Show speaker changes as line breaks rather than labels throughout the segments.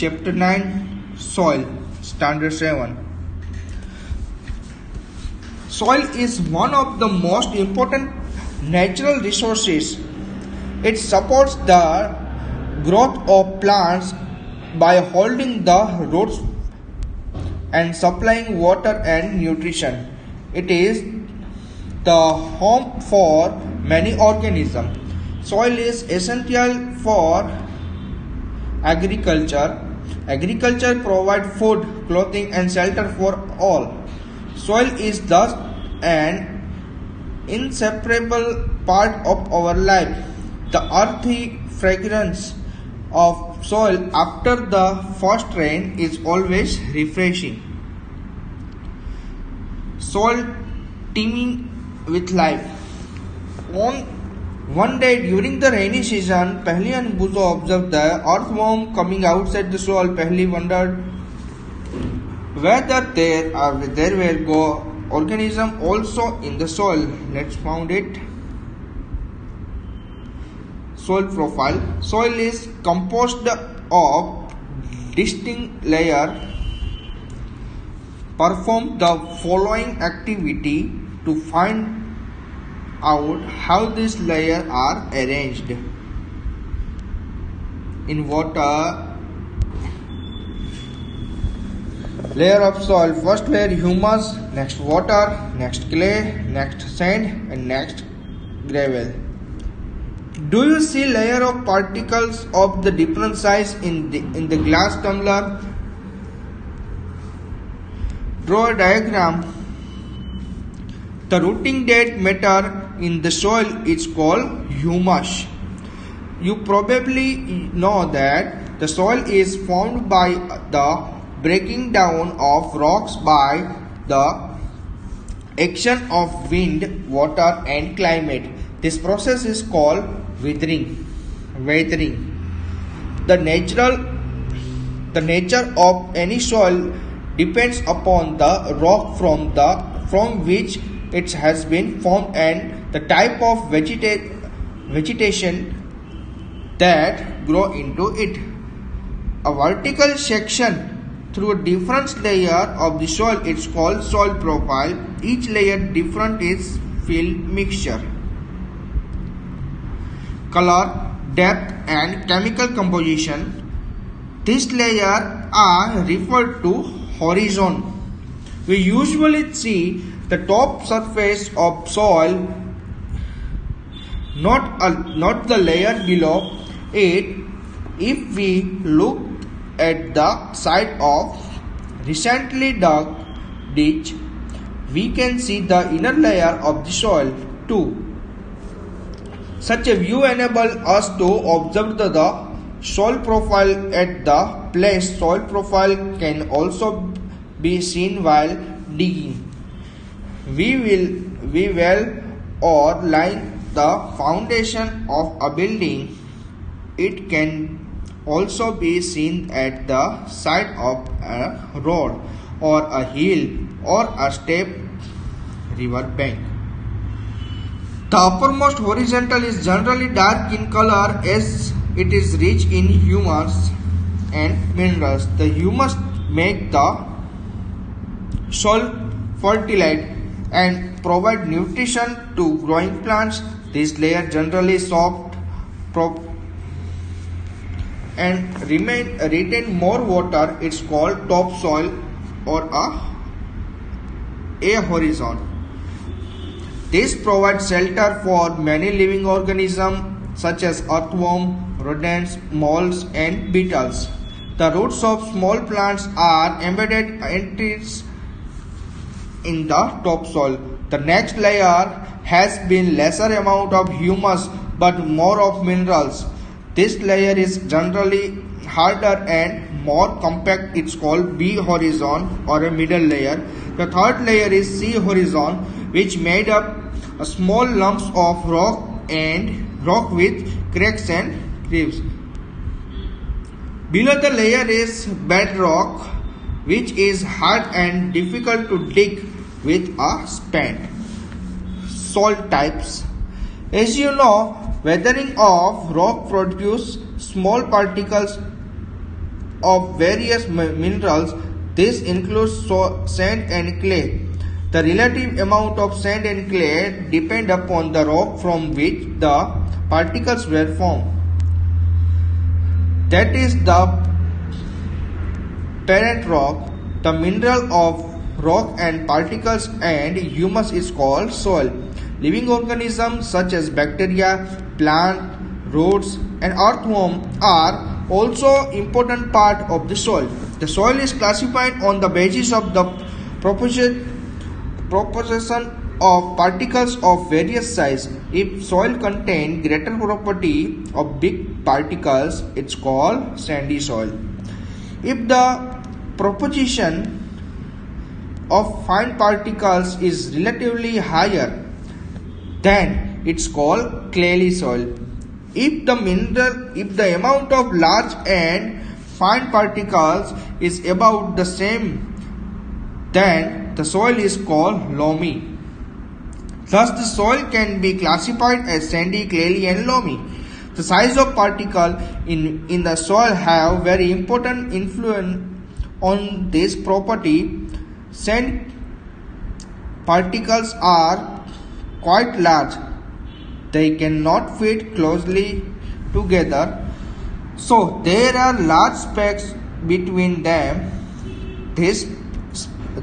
Chapter 9 Soil, Standard 7. Soil is one of the most important natural resources. It supports the growth of plants by holding the roots and supplying water and nutrition. It is the home for many organisms. Soil is essential for agriculture. Agriculture provides food, clothing, and shelter for all. Soil is thus an inseparable part of our life. The earthy fragrance of soil after the first rain is always refreshing. Soil teeming with life. On one day during the rainy season, Pahli and Buzo observed the earthworm coming outside the soil. Pahli wondered whether there were organisms also in the soil. Let's found it. Soil profile. Soil is composed of distinct layers. Perform the following activity to find out how these layers are arranged. In water, layer of soil. First layer humus, next water, next clay, next sand, and next gravel. Do you see layer of particles of the different size in the glass tumbler? Draw a diagram. The rooting that matter in the soil is called humus. You probably know that the soil is formed by the breaking down of rocks by the action of wind, water, and climate. This process is called weathering. The nature of any soil depends upon the rock from which it has been formed and the type of vegetation that grow into it. A vertical section through a different layer of the soil is called soil profile. Each layer different is fill mixture. Color, depth, and chemical composition. These layers are referred to horizon. We usually see the top surface of soil, not the layer below it. If we look at the side of recently dug ditch, we can see the inner layer of the soil too. Such a view enables us to observe the soil profile at the place. Soil profile can also be seen while digging. We well or line the foundation of a building. It can also be seen at the side of a road or a hill or a steep river bank. The uppermost horizontal is generally dark in color as it is rich in humus and minerals. The humus make the soil fertile and provide nutrition to growing plants. This layer generally soft and retain more water. It's called topsoil or a horizon. This provides shelter for many living organisms such as earthworm, rodents, moles, and beetles. The roots of small plants are embedded in the topsoil. The next layer has been lesser amount of humus but more of minerals. This layer is generally harder and more compact. It's called B horizon or a middle layer. The third layer is C horizon, which made up a small lumps of rock with cracks and crevices. Below the layer is bedrock, which is hard and difficult to dig with a spade. Soil types. As you know, weathering of rock produce small particles of various minerals. This includes sand and clay. The relative amount of sand and clay depend upon the rock from which the particles were formed. That is the parent rock. The mineral of rock and particles and humus is called soil. Living organisms such as bacteria, plant, roots and earthworm are also important part of the soil. The soil is classified on the basis of the proportion of particles of various size. If soil contains greater property of big particles, it's called sandy soil. If the proportion of fine particles is relatively higher, then it's called clayey soil. If the amount of large and fine particles is about the same, then the soil is called loamy. Thus, the soil can be classified as sandy, clayey, and loamy. The size of particle in the soil have very important influence on this property. Sand particles are quite large. They cannot fit closely together, so there are large spaces between them. These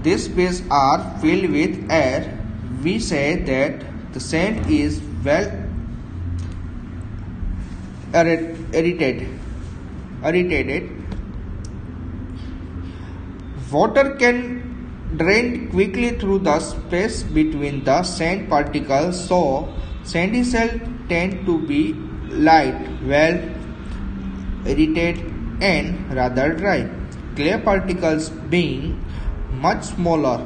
spaces are filled with air. We say that the sand is well aerated. Water can drain quickly through the space between the sand particles, so sandy soil tend to be light, well aerated and rather dry. Clay particles being much smaller,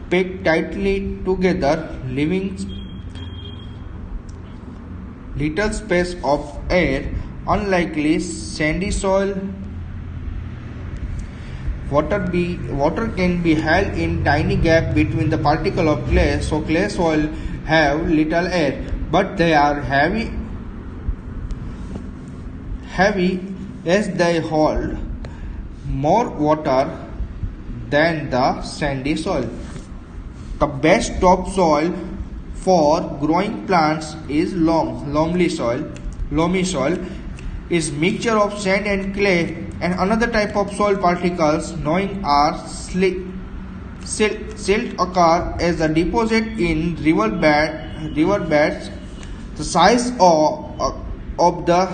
packed tightly together, leaving little space of air. Unlikely sandy soil, water can be held in tiny gap between the particle of clay, so clay soil have little air, but they are heavy as they hold more water than the sandy soil. The best topsoil for growing plants is loamy soil is mixture of sand and clay, and another type of soil particles known as silt occur as a deposit in river beds. The size of the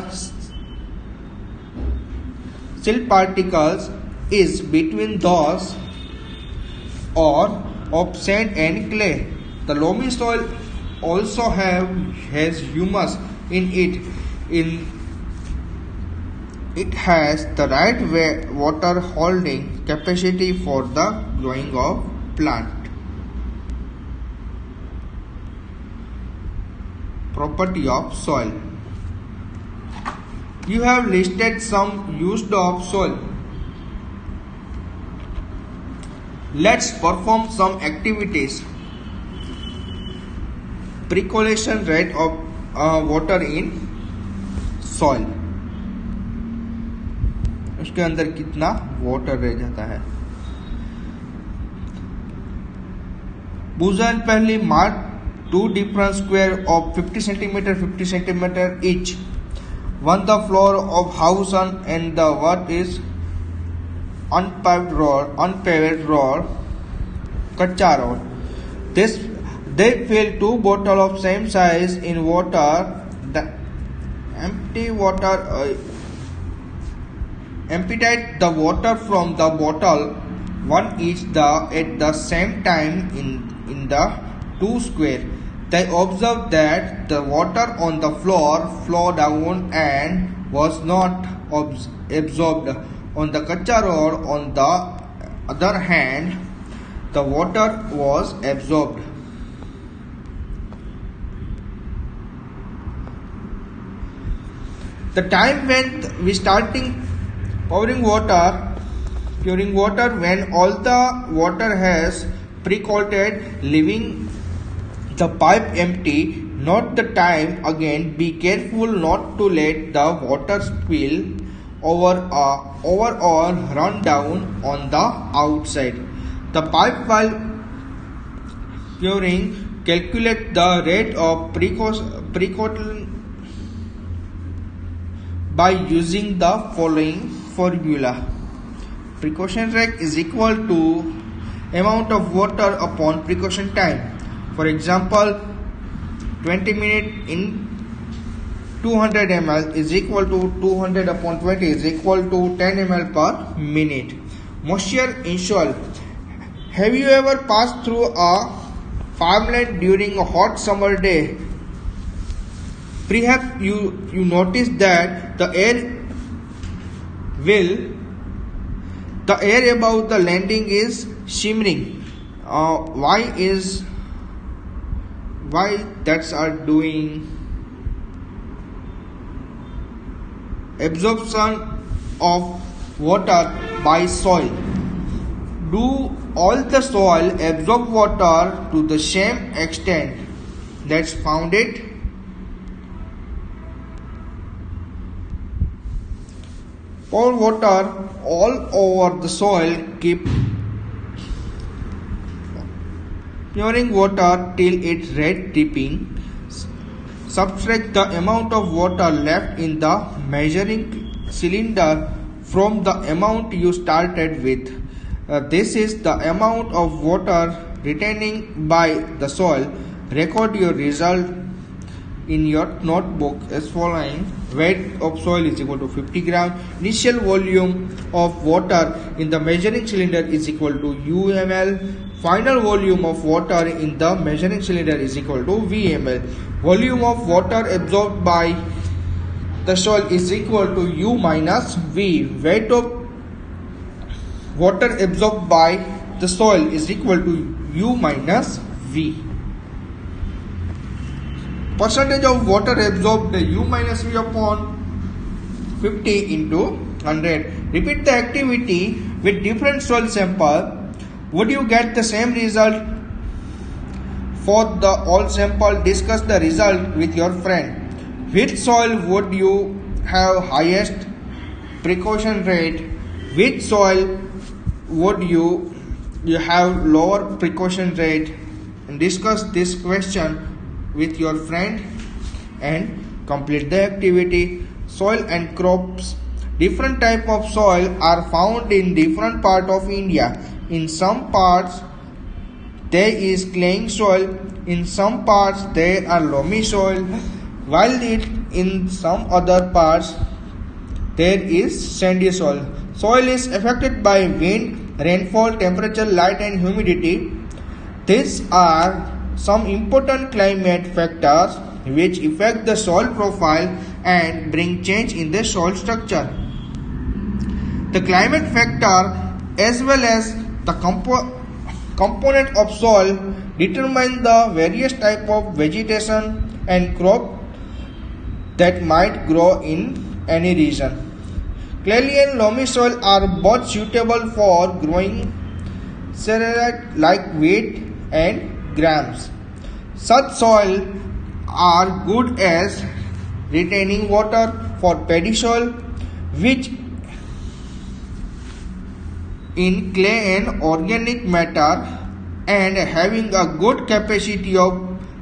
silt particles is between those of sand and clay. The loamy soil also has humus in it. It has the right water holding capacity for the growing of plant. Property of soil. You have listed some uses of soil. Let's perform some activities. Percolation rate of water in soil. उसके अंदर कितना water रह जाता है. Bougainville marked two different square of 50 cm each. One the floor of house and the what is unpaved road, kacha road. They fill two bottles of same size in water. The emptied the water from the bottle, one each at the same time in the two square. They observed that the water on the floor flowed down and was not absorbed. On the kacha road, on the other hand, the water was absorbed. The time when we starting pouring water when all the water has pre-coated, leaving the pipe empty. Note the time again. Be careful not to let the water spill overall rundown on the outside. The pipe while curing calculate the rate of precaution by using the following formula. Precaution rate is equal to amount of water upon precaution time. For example, 20 minutes in 200 ml is equal to 200 upon 20 is equal to 10 ml per minute. Moisture in soil. Have you ever passed through a farmland during a hot summer day? Perhaps you notice that the air above the landing is shimmering. Why that's are doing? Absorption of water by soil. Do all the soil absorb water to the same extent that's found it? Pour water all over the soil, keep pouring water till it's red dripping. Subtract the amount of water left in the measuring cylinder from the amount you started with. This is the amount of water retaining by the soil. Record your result in your notebook as following. Weight of soil is equal to 50 gram. Initial volume of water in the measuring cylinder is equal to UML. Final volume of water in the measuring cylinder is equal to VML. Volume of water absorbed by the soil is equal to U minus V. Weight of water absorbed by the soil is equal to U minus V. Percentage of water absorbed U minus V upon 50 into 100. Repeat the activity with different soil sample. Would you get the same result for the all sample? Discuss the result with your friend. Which soil would you have highest precaution rate? Which soil would you have lower precaution rate? And discuss this question with your friend and complete the activity. Soil and crops. Different type of soil are found in different part of India. In some parts there is clayey soil, in some parts there are loamy soil, while in some other parts there is sandy soil. Soil is affected by wind, rainfall, temperature, light and humidity. These are some important climate factors which affect the soil profile and bring change in the soil structure. The climate factor as well as the component of soil determine the various type of vegetation and crop that might grow in any region. Clayey and loamy soil are both suitable for growing cereals like wheat and grams. Such soil are good as retaining water for paddy soil, which in clay and organic matter and having a good capacity of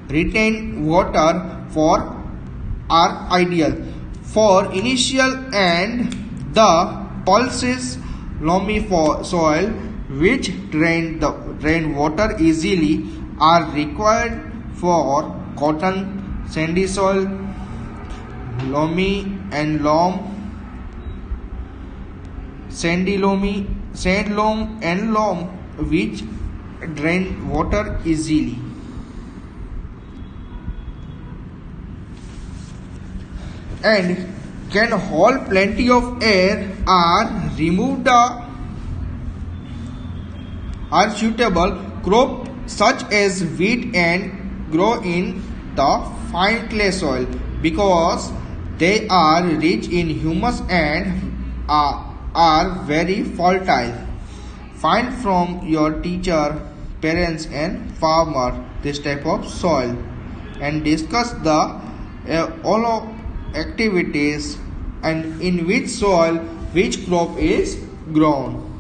retain water for are ideal. For initial and the pulses loamy soil which drain water easily are required for cotton, sandy soil, loamy and loam, sandy loamy, sand loam and loam which drain water easily. And can hold plenty of air are suitable crop such as wheat and grow in the fine clay soil because they are rich in humus and are very fertile. Find from your teacher, parents and farmer this type of soil and discuss the all of activities and in which soil which crop is grown.